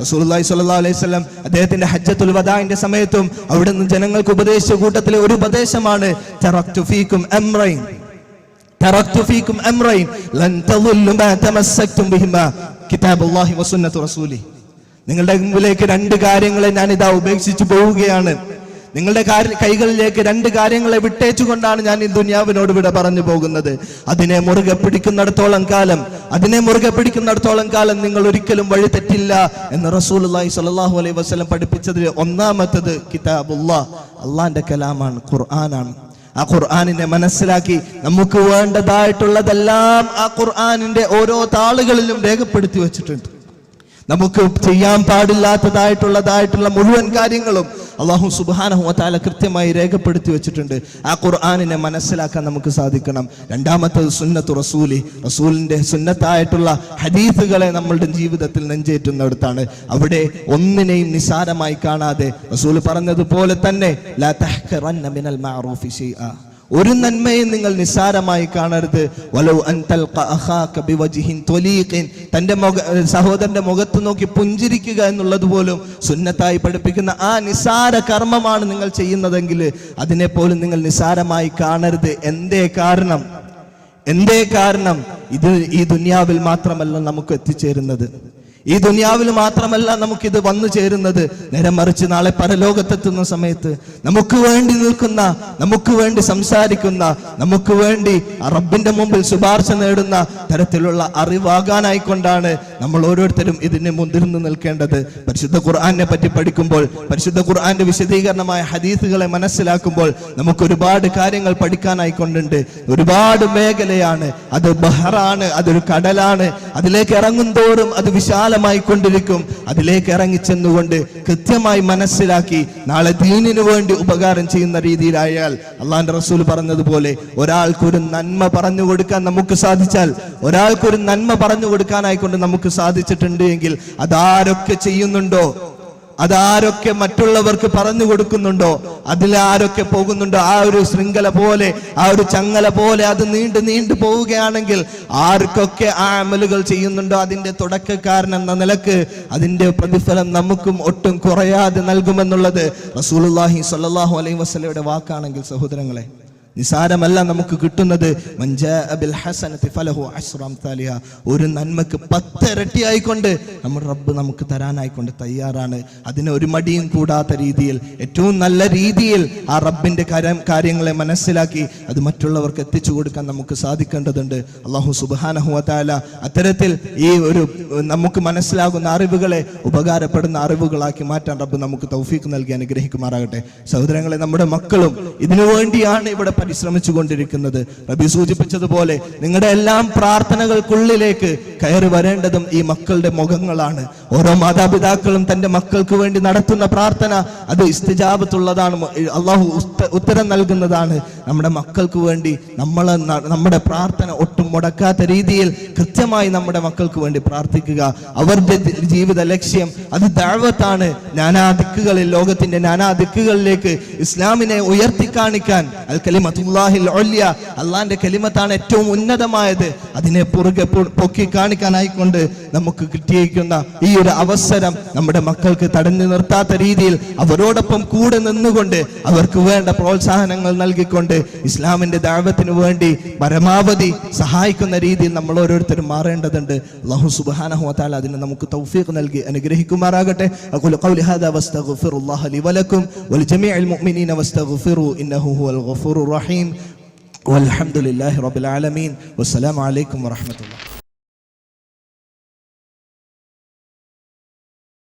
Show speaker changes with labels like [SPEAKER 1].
[SPEAKER 1] റസൂലുള്ളാഹി സ്വല്ലല്ലാഹു അലൈഹി വസല്ലം അദ്ദേഹത്തിന്റെ ഹജ്ജത്തുൽ വദാഇന്റെ സമയത്തും അവിടുന്ന് ജനങ്ങൾക്ക് ഉപദേശിച്ച കൂട്ടത്തിലെ ഒരു ഉപദേശമാണ് തറക്തു ഫീകും അംറൈൻ ലൻ തദുല്ലു മാ തമസ്സക്തും ബിഹിമാ കിതാബുല്ലാഹി വസുന്നത്തു റസൂലി. നിങ്ങളുടെ മുമ്പിലേക്ക് രണ്ട് കാര്യങ്ങളെ ഞാൻ ഇതാ ഉപേക്ഷിച്ചു പോവുകയാണ്. നിങ്ങളുടെ കൈകളിലേക്ക് രണ്ട് കാര്യങ്ങളെ വിട്ടേച്ചുകൊണ്ടാണ് ഞാൻ ഈ ദുനിയാവിനോട് വിട പറഞ്ഞു പോകുന്നത്. അതിനെ മുറുകെ പിടിക്കുന്നിടത്തോളം കാലം നിങ്ങൾ ഒരിക്കലും വഴി തെറ്റില്ല എന്ന് റസൂലുള്ളാഹി സ്വല്ലല്ലാഹു അലൈഹി വസല്ലം പഠിപ്പിച്ചതിൽ ഒന്നാമത്തത് കിതാബുല്ലാഹ്, അള്ളാന്റെ കലാമാണ്, ഖുർആനാണ്. ആ ഖുർആനിനെ മനസ്സിലാക്കി നമുക്ക് വേണ്ടതായിട്ടുള്ളതെല്ലാം ആ ഖുർആനിന്റെ ഓരോ താളുകളിലും രേഖപ്പെടുത്തി വെച്ചിട്ടുണ്ട്. നമുക്ക് ചെയ്യാൻ പാടില്ലാത്തതായിട്ടുള്ള മുഴുവൻ കാര്യങ്ങളും അല്ലാഹു സുബ്ഹാനഹു വ തആല കൃത്യമായി രേഖപ്പെടുത്തി വെച്ചിട്ടുണ്ട്. ആ ഖുർആനിനെ മനസ്സിലാക്കാൻ നമുക്ക് സാധിക്കണം. രണ്ടാമത്തേത് സുന്നത്തു റസൂലി, റസൂലിന്റെ സുന്നത്തായിട്ടുള്ള ഹദീസുകളെ നമ്മളുടെ ജീവിതത്തിൽ നെഞ്ചേറ്റുന്നിടത്താണ്. അവിടെ ഒന്നിനെയും നിസാരമായി കാണാതെ റസൂൽ പറഞ്ഞതുപോലെ തന്നെ ലാ തഹ്ഖറന്ന മിനൽ മഅറൂഫി ശൈഅ, ഒരു നന്മയും നിങ്ങൾ നിസ്സാരമായി കാണരുത്. വലൗ അൻ തൽഖ അഖാക ബിവജ്ഹിൻ ത്വലീഖിൻ, തന്റെ സഹോദരന്റെ മുഖത്ത് നോക്കി പുഞ്ചിരിക്കുക എന്നുള്ളത് പോലും സുന്നത്തായി പഠിപ്പിക്കുന്ന ആ നിസ്സാര കർമ്മമാണ് നിങ്ങൾ ചെയ്യുന്നതെങ്കിൽ അതിനെ പോലും നിങ്ങൾ നിസ്സാരമായി കാണരുത്. എന്തേ കാരണം ഇത് ഈ ദുനിയാവിൽ മാത്രമല്ല നമുക്ക് എത്തിച്ചേരുന്നത്, ഈ ദുനിയാവിൽ മാത്രമല്ല നമുക്കിത് വന്നു ചേരുന്നത്. നേരെ മറിച്ച് നാളെ പരലോകത്തെത്തുന്ന സമയത്ത് നമുക്ക് വേണ്ടി നിൽക്കുന്ന, നമുക്ക് വേണ്ടി സംസാരിക്കുന്ന, നമുക്ക് വേണ്ടി റബ്ബിന്റെ മുമ്പിൽ ശുപാർശ നേടുന്ന തരത്തിലുള്ള അറിവാകാനായിക്കൊണ്ടാണ് നമ്മൾ ഓരോരുത്തരും ഇതിന് മുതിർന്നു നിൽക്കേണ്ടത്. പരിശുദ്ധ ഖുർആനെ പറ്റി പഠിക്കുമ്പോൾ, പരിശുദ്ധ ഖുർആന്റെ വിശദീകരണമായ ഹദീസുകളെ മനസ്സിലാക്കുമ്പോൾ നമുക്ക് ഒരുപാട് കാര്യങ്ങൾ പഠിക്കാനായിക്കൊണ്ടുണ്ട്. ഒരുപാട് മേഖലയാണ്. അത് ബഹറാണ്, അതൊരു കടലാണ്. അതിലേക്ക് ഇറങ്ങും തോറും അത് കൊണ്ടിരിക്കും. അതിലേക്ക് ഇറങ്ങിച്ചെന്നുകൊണ്ട് കൃത്യമായി മനസ്സിലാക്കി നാളെ ദീനിനു വേണ്ടി ഉപകാരം ചെയ്യുന്ന രീതിയിലായാൽ, അള്ളാന്റെ റസൂൽ പറഞ്ഞതുപോലെ ഒരാൾക്കൊരു നന്മ പറഞ്ഞു കൊടുക്കാൻ നമുക്ക് സാധിച്ചാൽ, ഒരാൾക്കൊരു നന്മ പറഞ്ഞു കൊടുക്കാനായിക്കൊണ്ട് നമുക്ക് സാധിച്ചിട്ടുണ്ട് എങ്കിൽ അതാരൊക്കെ ചെയ്യുന്നുണ്ടോ, അതാരൊക്കെ മറ്റുള്ളവർക്ക് പറഞ്ഞു കൊടുക്കുന്നുണ്ടോ, അതിലാരൊക്കെ പോകുന്നുണ്ടോ, ആ ഒരു ശൃംഖല പോലെ, ആ ഒരു ചങ്ങല പോലെ അത് നീണ്ടു പോവുകയാണെങ്കിൽ ആർക്കൊക്കെ ആ അമലുകൾ ചെയ്യുന്നുണ്ടോ അതിന്റെ തുടക്കക്കാരൻ എന്ന നിലക്ക് അതിന്റെ പ്രതിഫലം നമുക്കും ഒട്ടും കുറയാതെ നൽകുമെന്നുള്ളത് റസൂലുള്ളാഹി സ്വല്ലല്ലാഹു അലൈഹി വസല്ലമയുടെ വാക്കാണെങ്കിൽ സഹോദരങ്ങളെ, നിസാരമല്ല നമുക്ക് കിട്ടുന്നത്. ഒരു നന്മക്ക് 10 ഇരട്ടിയായിക്കൊണ്ട് നമ്മുടെ റബ്ബ് നമുക്ക് തരാനായിക്കൊണ്ട് തയ്യാറാണ്. അതിന് ഒരു മടിയും കൂടാത്ത രീതിയിൽ, ഏറ്റവും നല്ല രീതിയിൽ ആ റബ്ബിന്റെ കാര്യങ്ങളെ മനസ്സിലാക്കി അത് മറ്റുള്ളവർക്ക് എത്തിച്ചു കൊടുക്കാൻ നമുക്ക് സാധിക്കേണ്ടതുണ്ട്. അല്ലാഹു സുബ്ഹാനഹു വ തആല അത്തരത്തിൽ ഈ ഒരു നമുക്ക് മനസ്സിലാകുന്ന അറിവുകളെ ഉപകാരപ്പെടുന്ന അറിവുകളാക്കി മാറ്റാൻ റബ്ബ് നമുക്ക് തൗഫീഖ് നൽകി അനുഗ്രഹിക്കുമാറാകട്ടെ. സഹോദരങ്ങളെ, നമ്മുടെ മക്കളും ഇതിനു വേണ്ടിയാണ് ഇവിടെ പരിശ്രമിച്ചു കൊണ്ടിരിക്കുന്നത്. റബി സൂചിപ്പിച്ചതുപോലെ നിങ്ങളുടെ എല്ലാം പ്രാർത്ഥനകൾക്കുള്ളിലേക്ക് കയറി വരേണ്ടതും ഈ മക്കളുടെ മുഖങ്ങളാണ്. ഓരോ മാതാപിതാക്കളും തന്റെ മക്കൾക്ക് വേണ്ടി നടത്തുന്ന പ്രാർത്ഥന അത് ഇസ്തിജാബത്തുള്ളതാണ്, അള്ളാഹു ഉത്തരം നൽകുന്നതാണ്. നമ്മുടെ മക്കൾക്ക് വേണ്ടി നമ്മുടെ പ്രാർത്ഥന ഒട്ടും മുടക്കാത്ത രീതിയിൽ കൃത്യമായി നമ്മുടെ മക്കൾക്ക് വേണ്ടി പ്രാർത്ഥിക്കുക. അവരുടെ ജീവിത ലക്ഷ്യം അത് ദഅവത്താണ്. നാനാദിക്കുകളിൽ, ലോകത്തിന്റെ നാനാദിക്കുകളിലേക്ക് ഇസ്ലാമിനെ ഉയർത്തി കാണിക്കാൻ, അൽ കലിമത്തുല്ലാഹിൽ ഉല്യ, അള്ളാന്റെ കലിമത്താണ് ഏറ്റവും ഉന്നതമായത്, അതിനെ പുറകെ പൊക്കി കാണിക്കാനായിക്കൊണ്ട് നമുക്ക് കിട്ടിയിരിക്കുന്ന ഈ ഒരു അവസരം നമ്മുടെ മക്കൾക്ക് തടഞ്ഞു നിർത്താത്ത രീതിയിൽ അവരോടൊപ്പം കൂടെ നിന്നുകൊണ്ട് അവർക്ക് വേണ്ട പ്രോത്സാഹനങ്ങൾ നൽകിക്കൊണ്ട് ഇസ്ലാമിന്റെ ദഅവത്തിന് വേണ്ടി പരമാവധി സഹായിക്കുന്ന രീതിയിൽ നമ്മൾ ഓരോരുത്തരും മാറേണ്ടതുണ്ട്. അല്ലാഹു സുബ്ഹാനഹു വ തആല അതിന് നമുക്ക് തൗഫീഖ് നൽകി അനുഗ്രഹിക്കുമാറാകട്ടെ. അഖൂലു ഖൗലി ഹാദാ വസ്തഗ്ഫിറുല്ലാഹ ലി വലക്കും വലിജമീഇൽ മുഅ്മിനീന വസ്തഗ്ഫിറു ഇന്നഹു ഹുവൽ ഗഫൂറുർ റഹീം. വൽഹംദുലില്ലാഹി റബ്ബിൽ ആലമീൻ. വസ്സലാമു അലൈക്കും വറഹ്മത്തുള്ളാഹി.